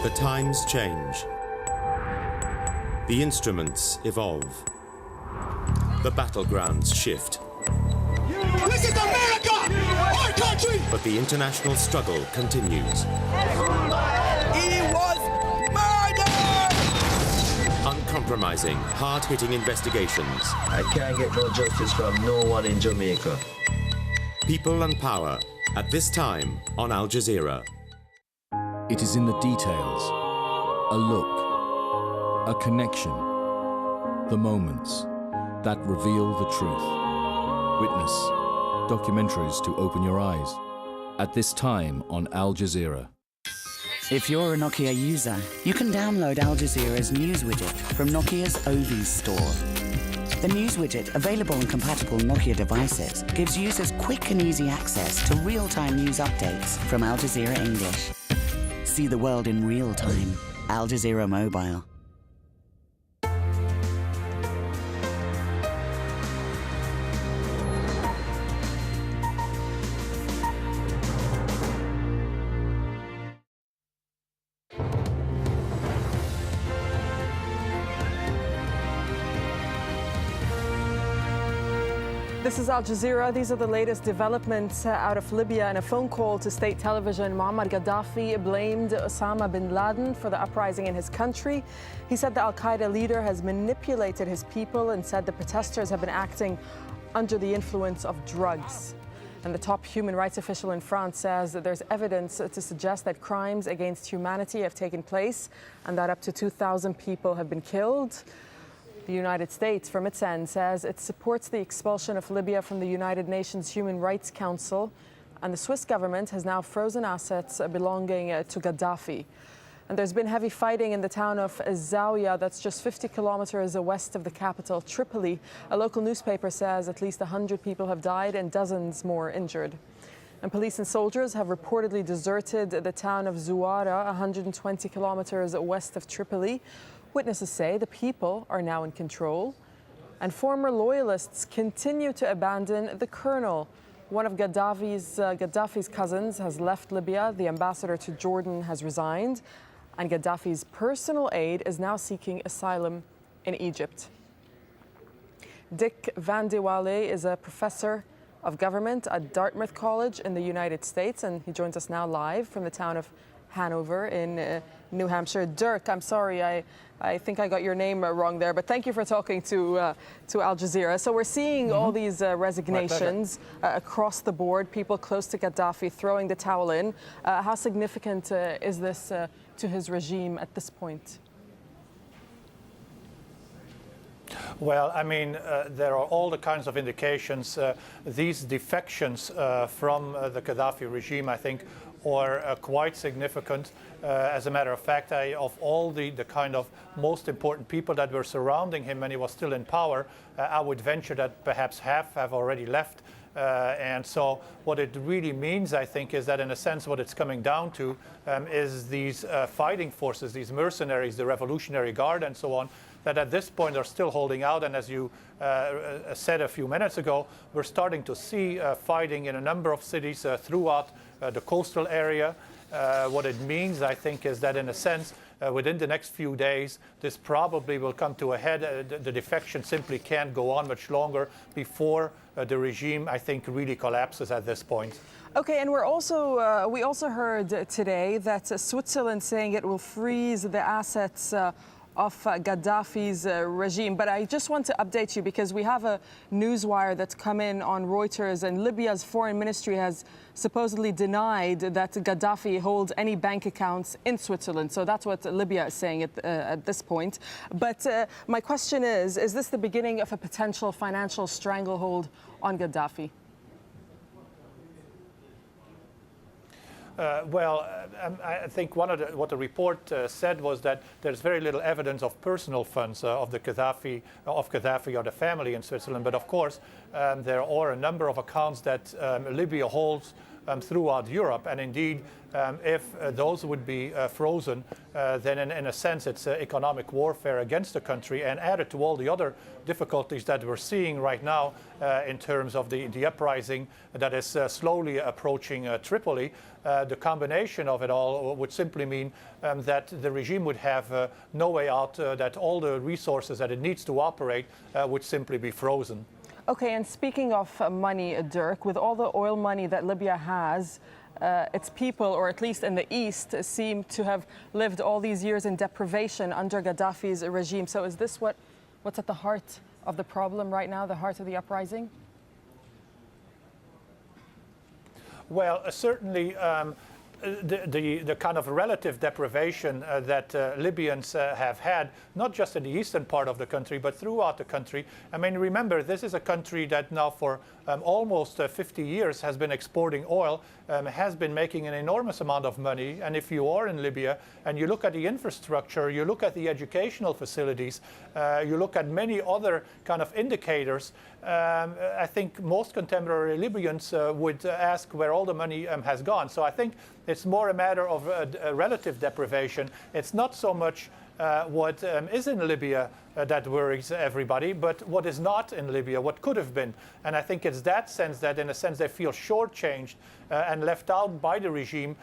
The times change. The instruments evolve. The battlegrounds shift. This is America! Our country! But the international struggle continues. He was murdered! Uncompromising, hard-hitting investigations. I can't get no justice from no one in Jamaica. People and power, at this time on Al Jazeera. It is in the details, a look, a connection, the moments that reveal the truth. Witness, documentaries to open your eyes, at this time on Al Jazeera. If you're a Nokia user, you can download Al Jazeera's news widget from Nokia's OV store. The news widget, available on compatible Nokia devices, gives users quick and easy access to real-time news updates from Al Jazeera English. See the world in real time. Al Jazeera Mobile. This is Al Jazeera. These are the latest developments out of Libya. In a phone call to state television, Muammar Gaddafi blamed Osama bin Laden for the uprising in his country. He said the al-Qaeda leader has manipulated his people and said the protesters have been acting under the influence of drugs. And the top human rights official in France says that there's evidence to suggest that crimes against humanity have taken place and that up to 2,000 people have been killed. The United States, from its end, says it supports the expulsion of Libya from the United Nations Human Rights Council, and the Swiss government has now frozen assets belonging to Gaddafi. And there's been heavy fighting in the town of Zawiya, that's just 50 kilometers west of the capital, Tripoli. A local newspaper says at least 100 people have died and dozens more injured. And police and soldiers have reportedly deserted the town of Zuwara, 120 kilometers west of Tripoli. Witnesses say the people are now in control, and former loyalists continue to abandon the colonel. One of Gaddafi's cousins has left Libya, the ambassador to Jordan has resigned, and Gaddafi's personal aide is now seeking asylum in Egypt. Dick Van de Walle is a professor of government at Dartmouth College in the United States, and he joins us now live from the town of Hanover in New Hampshire. Dirk, I'm sorry, I think I got your name wrong there, but thank you for talking to Al Jazeera. So we're seeing all these resignations across the board, people close to Gaddafi throwing the towel in. How significant is this to his regime at this point? Well, I mean, there are all the kinds of indications. These defections from the Gaddafi regime, I think, are quite significant. As a matter of fact, of all the kind of most important people that were surrounding him when he was still in power, I would venture that perhaps half have already left. And so what it really means, I think, is that in a sense what it's coming down to is these fighting forces, these mercenaries, the Revolutionary Guard and so on, that at this point are still holding out. And as you said a few minutes ago, we're starting to see fighting in a number of cities throughout the coastal area. What it means, I think, is that in a sense, within the next few days, this probably will come to a head. The defection simply can't go on much longer before the regime, I think, really collapses at this point. Okay, and we also heard today that Switzerland saying it will freeze the assets of Gaddafi's regime. But I just want to update you because we have a newswire that's come in on Reuters, and Libya's foreign ministry has supposedly denied that Gaddafi holds any bank accounts in Switzerland. So that's what Libya is saying at this point. But my question is this the beginning of a potential financial stranglehold on Gaddafi? I think what the report said was that there's very little evidence of personal funds of Gaddafi or the family in Switzerland. But of course, there are a number of accounts that Libya holds throughout Europe. And indeed, if those would be frozen, then in a sense it's economic warfare against the country, and added to all the other difficulties that we're seeing right now in terms of the uprising that is slowly approaching Tripoli. The combination of it all would simply mean that the regime would have no way out, that all the resources that it needs to operate would simply be frozen. Okay, and speaking of money, Dirk, with all the oil money that Libya has, its people, or at least in the east, seem to have lived all these years in deprivation under Gaddafi's regime. So is this what's at the heart of the problem right now, the heart of the uprising? Well, certainly the kind of relative deprivation that Libyans have had, not just in the eastern part of the country, but throughout the country. I mean, remember, this is a country that now for almost 50 years has been exporting oil, has been making an enormous amount of money. And if you are in Libya and you look at the infrastructure, you look at the educational facilities, you look at many other kind of indicators, I think most contemporary Libyans would ask where all the money has gone. So I think it's more a matter of a relative deprivation. It's not so much what is in Libya that worries everybody, but what is not in Libya, what could have been. And I think it's that sense that, in a sense, they feel shortchanged and left out by the regime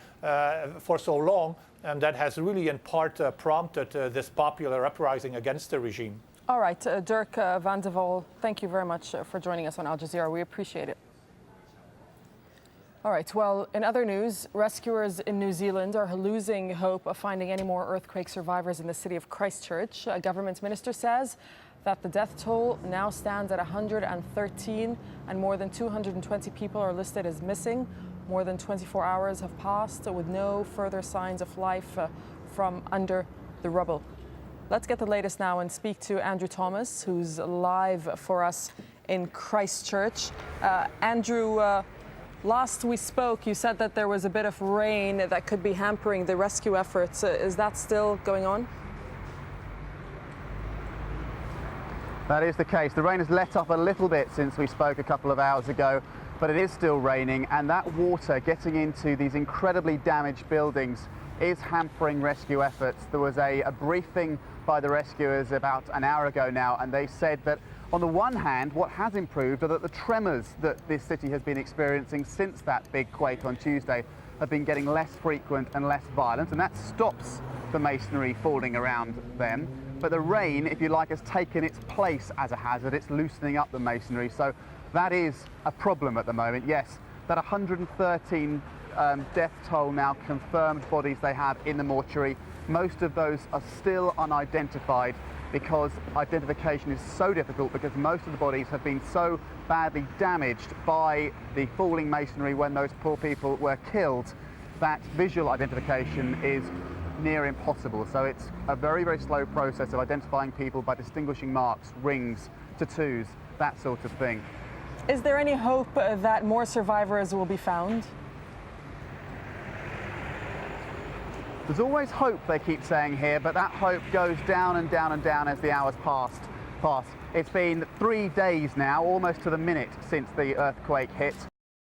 for so long, and that has really in part prompted this popular uprising against the regime. All right, Dirk van de Vol, thank you very much for joining us on Al Jazeera. We appreciate it. All right, well, in other news, rescuers in New Zealand are losing hope of finding any more earthquake survivors in the city of Christchurch. A government minister says that the death toll now stands at 113 and more than 220 people are listed as missing. More than 24 hours have passed with no further signs of life from under the rubble. Let's get the latest now and speak to Andrew Thomas, who's live for us in Christchurch. Andrew, last we spoke, you said that there was a bit of rain that could be hampering the rescue efforts. Is that still going on? That is the case. The rain has let up a little bit since we spoke a couple of hours ago, but it is still raining, and that water getting into these incredibly damaged buildings is hampering rescue efforts. There was a briefing by the rescuers about an hour ago now, and they said that on the one hand, what has improved are that the tremors that this city has been experiencing since that big quake on Tuesday have been getting less frequent and less violent, and that stops the masonry falling around them. But the rain, if you like, has taken its place as a hazard. It's loosening up the masonry, so that is a problem at the moment. Yes, that 113 death toll now, confirmed bodies they have in the mortuary. Most of those are still unidentified because identification is so difficult, because most of the bodies have been so badly damaged by the falling masonry when those poor people were killed that visual identification is near impossible. So it's a very, very slow process of identifying people by distinguishing marks, rings, tattoos, that sort of thing. Is there any hope that more survivors will be found? There's always hope, they keep saying here, but that hope goes down and down and down as the hours pass. It's been 3 days now, almost to the minute, since the earthquake hit.